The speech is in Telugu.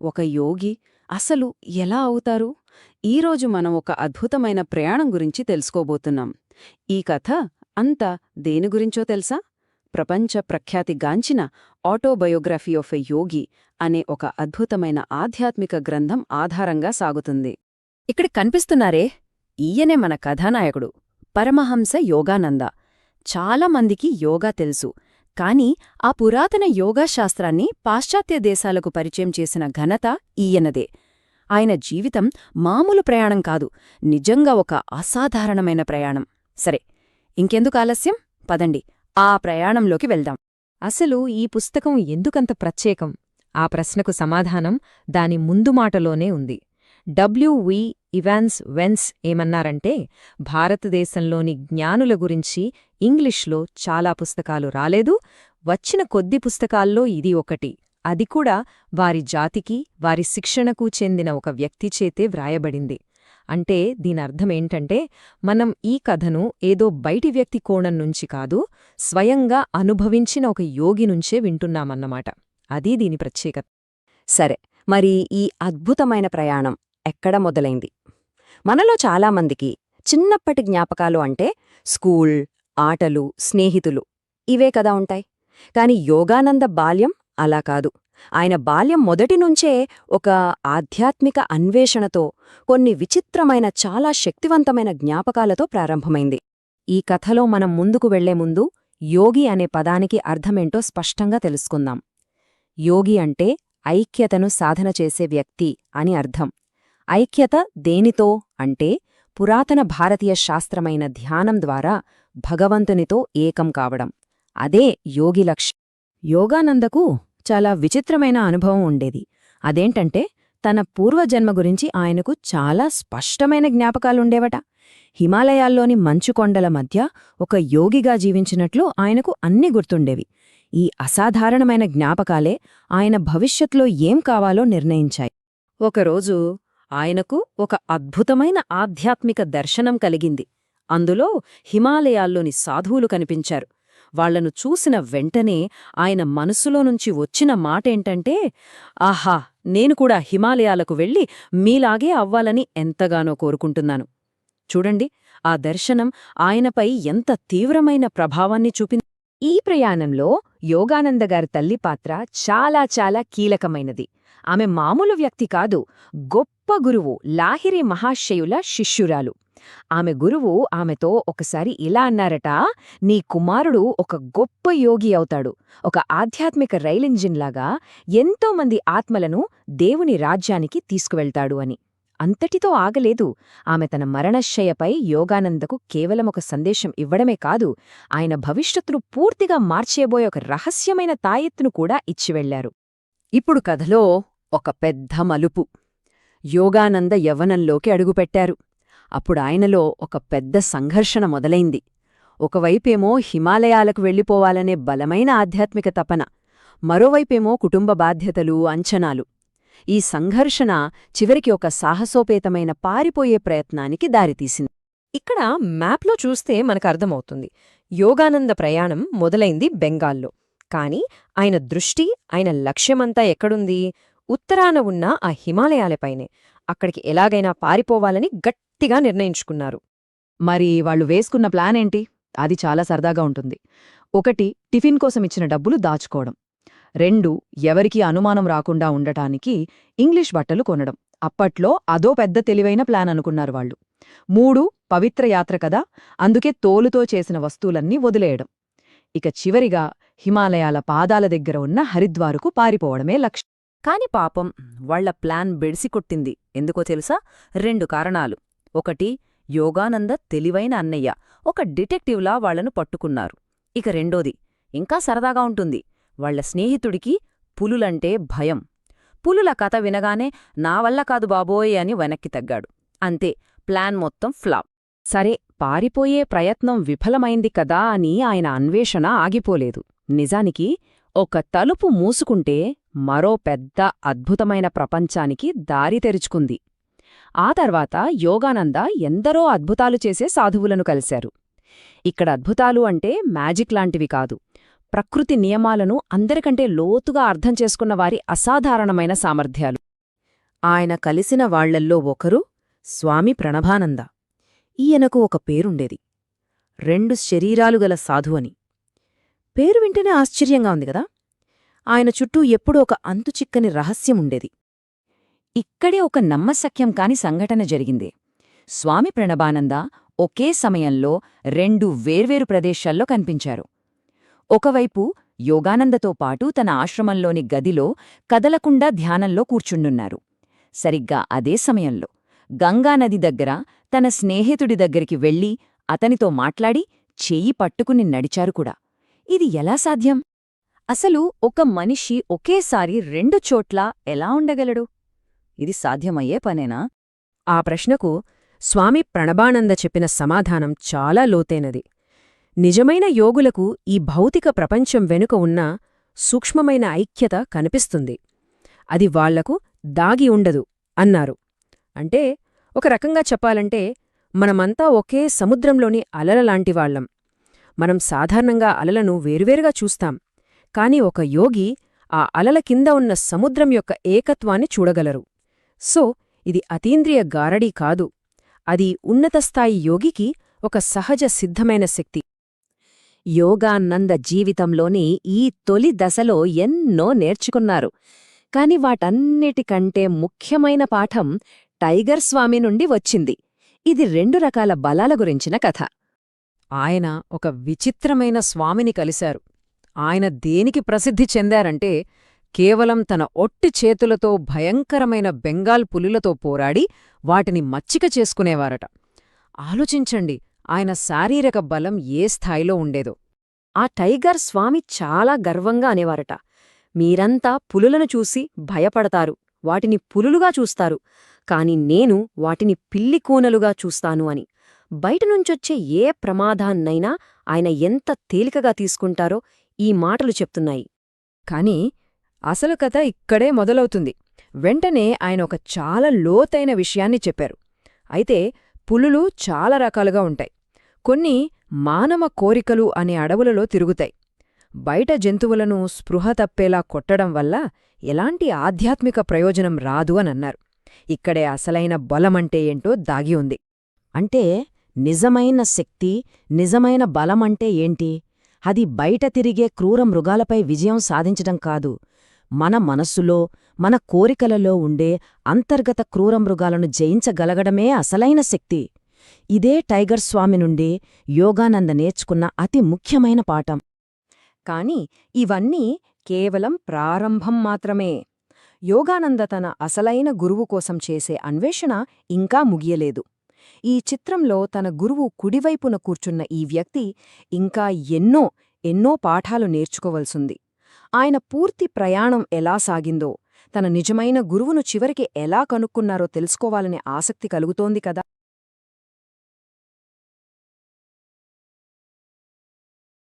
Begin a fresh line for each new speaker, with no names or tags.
ఒక యోగి అసలు ఎలా అవుతారు? ఈరోజు మనం ఒక అద్భుతమైన ప్రయాణం గురించి తెలుసుకోబోతున్నాం. ఈ కథ అంతా దేని గురించో తెలుసా? ప్రపంచ ప్రఖ్యాతిగాంచిన ఆటోబయోగ్రఫీ ఆఫ్ ఎ యోగి అనే ఒక అద్భుతమైన ఆధ్యాత్మిక గ్రంథం ఆధారంగా సాగుతుంది. ఇక్కడ కనిపిస్తున్నారే, ఈయనే మన కథానాయకుడు, పరమహంస యోగానంద. చాలామందికి యోగా తెలుసు, కాని ఆ పురాతన యోగాశాస్త్రాన్ని పాశ్చాత్య దేశాలకు పరిచయం చేసిన ఘనత ఈయనదే. ఆయన జీవితం మామూలు ప్రయాణం కాదు, నిజంగా ఒక అసాధారణమైన ప్రయాణం. సరే, ఇంకెందుకు ఆలస్యం, పదండి ఆ ప్రయాణంలోకి వెళ్దాం.
అసలు ఈ పుస్తకం ఎందుకంత ప్రత్యేకం? ఆ ప్రశ్నకు సమాధానం దాని ముందు మాటలోనే ఉంది. W.V. ఇవాన్స్ వెన్స్ ఏమన్నారంటే, భారతదేశంలోని జ్ఞానుల గురించి ఇంగ్లీష్లో చాలా పుస్తకాలు రాలేదు, వచ్చిన కొద్ది పుస్తకాల్లో ఇది ఒకటి. అది కూడా వారి జాతికి, వారి శిక్షణకు చెందిన ఒక వ్యక్తి చేతే వ్రాయబడింది. అంటే దీనర్థమేంటంటే, మనం ఈ కథను ఏదో బయటి వ్యక్తి కోణం నుంచి కాదు, స్వయంగా అనుభవించిన ఒక యోగి నుంచే వింటున్నామన్నమాట. అది దీని ప్రత్యేకత.
సరే, మరి ఈ అద్భుతమైన ప్రయాణం ఎక్కడ మొదలైంది? మనలో చాలామందికి చిన్నప్పటి జ్ఞాపకాలు అంటే స్కూల్, ఆటలు, స్నేహితులు ఇవే కదా ఉంటాయి. కాని యోగానంద బాల్యం అలా కాదు. ఆయన బాల్యం మొదటినుంచే ఒక ఆధ్యాత్మిక అన్వేషణతో, కొన్ని విచిత్రమైన చాలా శక్తివంతమైన జ్ఞాపకాలతో ప్రారంభమైంది. ఈ కథలో మనం ముందుకు వెళ్లే ముందు యోగి అనే పదానికి అర్థమేంటో స్పష్టంగా తెలుసుకుందాం. యోగి అంటే ఐక్యతను సాధన చేసే వ్యక్తి అని అర్థం. ఐక్యత దేనితో అంటే, పురాతన భారతీయ శాస్త్రమైన ధ్యానం ద్వారా భగవంతునితో ఏకం కావడం. అదే యోగి లక్ష్యం. యోగానందకు చాలా విచిత్రమైన అనుభవం ఉండేది. అదేంటంటే, తన పూర్వజన్మ గురించి ఆయనకు చాలా స్పష్టమైన జ్ఞాపకాలుండేవట. హిమాలయాల్లోని మంచుకొండల మధ్య ఒక యోగిగా జీవించినట్లు ఆయనకు అన్నీ గుర్తుండేవి. ఈ అసాధారణమైన జ్ఞాపకాలే ఆయన భవిష్యత్లో ఏం కావాలో నిర్ణయించాయి. ఒకరోజు ఆయనకు ఒక అద్భుతమైన ఆధ్యాత్మిక దర్శనం కలిగింది. అందులో హిమాలయాల్లోని సాధువులు కనిపించారు. వాళ్లను చూసిన వెంటనే ఆయన మనసులో నుంచి వచ్చిన మాటేంటంటే, ఆహా, నేను కూడా హిమాలయాలకు వెళ్ళి మీలాగే అవ్వాలని ఎంతగానో కోరుకుంటున్నాను. చూడండి, ఆ దర్శనం ఆయనపై ఎంత తీవ్రమైన ప్రభావాన్ని చూపింది.
ఈ ప్రయాణంలో యోగానందగారి తల్లి పాత్ర చాలా చాలా కీలకమైనది. ఆమె మామూలు వ్యక్తి కాదు, గొప్ప గురువు లాహిరి మహాశయుల శిష్యురాలు. ఆమె గురువు ఆమెతో ఒకసారి ఇలా అన్నారట, నీ కుమారుడు ఒక గొప్ప యోగి అవుతాడు, ఒక ఆధ్యాత్మిక రైలింజిన్లాగా ఎంతోమంది ఆత్మలను దేవుని రాజ్యానికి తీసుకువెళ్తాడు అని. అంతటితో ఆగలేదు. ఆమె తన మరణశయ్యపై యోగానందకు కేవలం ఒక సందేశం ఇవ్వడమే కాదు, ఆయన భవిష్యత్తును పూర్తిగా మార్చేయబోయే ఒక రహస్యమైన తాయెత్తును కూడా ఇచ్చివెళ్లారు.
ఇప్పుడు కథలో ఒక పెద్ద మలుపు. యోగానంద యవ్వనంలోకి అడుగుపెట్టారు. అప్పుడాయనలో ఒక పెద్ద సంఘర్షణ మొదలైంది. ఒకవైపేమో హిమాలయాలకు వెళ్ళిపోవాలనే బలమైన ఆధ్యాత్మిక తపన, మరోవైపేమో కుటుంబ బాధ్యతలు, అంచనాలు. ఈ సంఘర్షణ చివరికి ఒక సాహసోపేతమైన పారిపోయే ప్రయత్నానికి దారితీసింది.
ఇక్కడ మ్యాప్లో చూస్తే మనకర్థమవుతుంది, యోగానంద ప్రయాణం మొదలైంది బెంగాల్లో. కాని ఆయన దృష్టి, ఆయన లక్ష్యమంతా ఎక్కడుంది? ఉత్తరాన ఉన్న ఆ హిమాలయాలపైనే. అక్కడికి ఎలాగైనా పారిపోవాలని గట్టిగా నిర్ణయించుకున్నారు.
మరి వాళ్లు వేసుకున్న ప్లానేంటి? అది చాలా సరదాగా ఉంటుంది. 1, టిఫిన్ కోసమిచ్చిన డబ్బులు దాచుకోవడం. 2, ఎవరికీ అనుమానం రాకుండా ఉండటానికి ఇంగ్లీష్ బట్టలు కొనడం. అప్పట్లో అదో పెద్ద తెలివైన ప్లాన్ అనుకున్నారు వాళ్ళు. 3, పవిత్ర యాత్ర కదా, అందుకే తోలుతో చేసిన వస్తువులన్నీ వదిలేయడం. ఇక చివరిగా హిమాలయాల పాదాల దగ్గర ఉన్న హరిద్వారుకు పారిపోవడమే లక్ష్యం. కాని పాపం, వాళ్ల ప్లాన్ బెడిసికొట్టింది. ఎందుకో తెలుసా? 2 కారణాలు. 1, యోగానంద తెలివైన అన్నయ్య, ఒక డిటెక్టివ్లా వాళ్లను పట్టుకున్నారు. ఇక 2ది, ఇంకా సరదాగా ఉంటుంది, వాళ్ల స్నేహితుడికి పులులంటే భయం. పులుల కథ వినగానే నా వల్ల కాదు బాబోయ్ అని వెనక్కి తగ్గాడు. అంతే, ప్లాన్ మొత్తం ఫ్లాప్. సరే, పారిపోయే ప్రయత్నం విఫలమైంది కదా అని ఆయన అన్వేషణ ఆగిపోలేదు. నిజానికి ఒక తలుపు మూసుకుంటే మరో పెద్ద అద్భుతమైన ప్రపంచానికి దారి తెరుచుకుంది. ఆ తర్వాత యోగానంద ఎందరో అద్భుతాలు చేసే సాధువులను కలిశారు. ఇక్కడ అద్భుతాలు అంటే మ్యాజిక్ లాంటివి కాదు, ప్రకృతి నియమాలను అందరికంటే లోతుగా అర్థం చేసుకున్న వారి అసాధారణమైన సామర్థ్యాలు.
ఆయన కలిసిన వాళ్లల్లో ఒకరు స్వామి ప్రణభానంద. ఈయనకు ఒక పేరుండేది, 2 శరీరాలు గల సాధు అని. పేరు వింటేనే ఆశ్చర్యంగా ఉంది గదా. ఆయన చుట్టూ ఎప్పుడూ ఒక అంతుచిక్కని రహస్యముండేది. ఇక్కడే ఒక నమ్మశక్యం కాని సంఘటన జరిగింది. స్వామి ప్రణభానంద ఒకే సమయంలో 2 వేర్వేరు ప్రదేశాల్లో కనిపించారు. ఒకవైపు యోగానందతో పాటు తన ఆశ్రమంలోని గదిలో కదలకుండా ధ్యానంలో కూర్చుండున్నారు. సరిగ్గా అదే సమయంలో గంగానది దగ్గర తన స్నేహితుడి దగ్గరికి వెళ్లి అతనితో మాట్లాడి చెయ్యి పట్టుకుని నడిచారు కూడా. ఇది ఎలా సాధ్యం? అసలు ఒక మనిషి ఒకేసారి 2 చోట్ల ఎలా ఉండగలడు? ఇది సాధ్యమయ్యే పనేనా? ఆ ప్రశ్నకు స్వామి ప్రణభానంద చెప్పిన సమాధానం చాలా లోతైనది. నిజమైన యోగులకు ఈ భౌతిక ప్రపంచం వెనుక ఉన్న సూక్ష్మమైన ఐక్యత కనిపిస్తుంది. అది వాళ్లకు దాగి ఉండదు అన్నారు. అంటే ఒక రకంగా చెప్పాలంటే మనమంతా ఒకే సముద్రంలోని అలలలాంటివాళ్లం. మనం సాధారణంగా అలలను వేరువేరుగా చూస్తాం, కాని ఒక యోగి ఆ అలల కింద ఉన్న సముద్రం యొక్క ఏకత్వాన్ని చూడగలరు. సో ఇది అతీంద్రియ గారడీ కాదు, అది ఉన్నతస్థాయి యోగికి ఒక సహజ సిద్ధమైన శక్తి. యోగానంద జీవితంలోని ఈ తొలి దశలో ఎన్నో నేర్చుకున్నారు. కాని వాటన్నిటికంటే ముఖ్యమైన పాఠం టైగర్ స్వామి నుండి వచ్చింది. ఇది 2 రకాల బలాల గురించిన కథ. ఆయన ఒక విచిత్రమైన స్వామిని కలిశారు. ఆయన దేనికి ప్రసిద్ధి చెందారంటే కేవలం తన ఒట్టి చేతులతో భయంకరమైన బెంగాల్ పులులతో పోరాడి వాటిని మచ్చిక చేసుకునేవారట. ఆలోచించండి, ఆయన శారీరక బలం ఏ స్థాయిలో ఉండేదో. ఆ టైగర్ స్వామి చాలా గర్వంగా అనేవారట, మీరంతా పులులను చూసి భయపడతారు, వాటిని పులులుగా చూస్తారు, కాని నేను వాటిని పిల్లికూనలుగా చూస్తాను అని. బయటనుంచొచ్చే ఏ ప్రమాదాన్నైనా ఆయన ఎంత తేలికగా తీసుకుంటారో ఈ మాటలు చెప్తున్నాయి. కాని అసలు కథ ఇక్కడే మొదలవుతుంది. వెంటనే ఆయన ఒక చాలా లోతైన విషయాన్ని చెప్పారు. అయితే పులులు చాలా రకాలుగా ఉంటాయి. కొన్ని మానవ కోరికలు అనే అడవులలో తిరుగుతాయి. బయట జంతువులను స్పృహ తప్పేలా కొట్టడం వల్ల ఎలాంటి ఆధ్యాత్మిక ప్రయోజనం రాదు అనన్నారు. ఇక్కడే అసలైన బలమంటే ఏంటో దాగి ఉంది. అంటే నిజమైన శక్తి, నిజమైన బలమంటే ఏంటి? అది బయట తిరిగే క్రూర మృగాలపై విజయం సాధించడం కాదు, మన మనస్సులో, మన కోరికలలో ఉండే అంతర్గత క్రూర మృగాలను జయించగలగడమే అసలైన శక్తి. ఇదే టైగర్ స్వామి నుండి యోగానంద నేర్చుకున్న అతి ముఖ్యమైన పాఠం. కాని ఇవన్నీ కేవలం ప్రారంభం మాత్రమే. యోగానంద తన అసలైన గురువు కోసం చేసే అన్వేషణ ఇంకా ముగియలేదు. ఈ చిత్రంలో తన గురువు కుడివైపున కూర్చున్న ఈ వ్యక్తి ఇంకా ఎన్నో పాఠాలు నేర్చుకోవలసింది. ఆయన పూర్తి ప్రయాణం ఎలా సాగిందో, తన నిజమైన గురువును చివరికి ఎలా కనుక్కున్నారో తెలుసుకోవాలనే ఆసక్తి కలుగుతోంది కదా.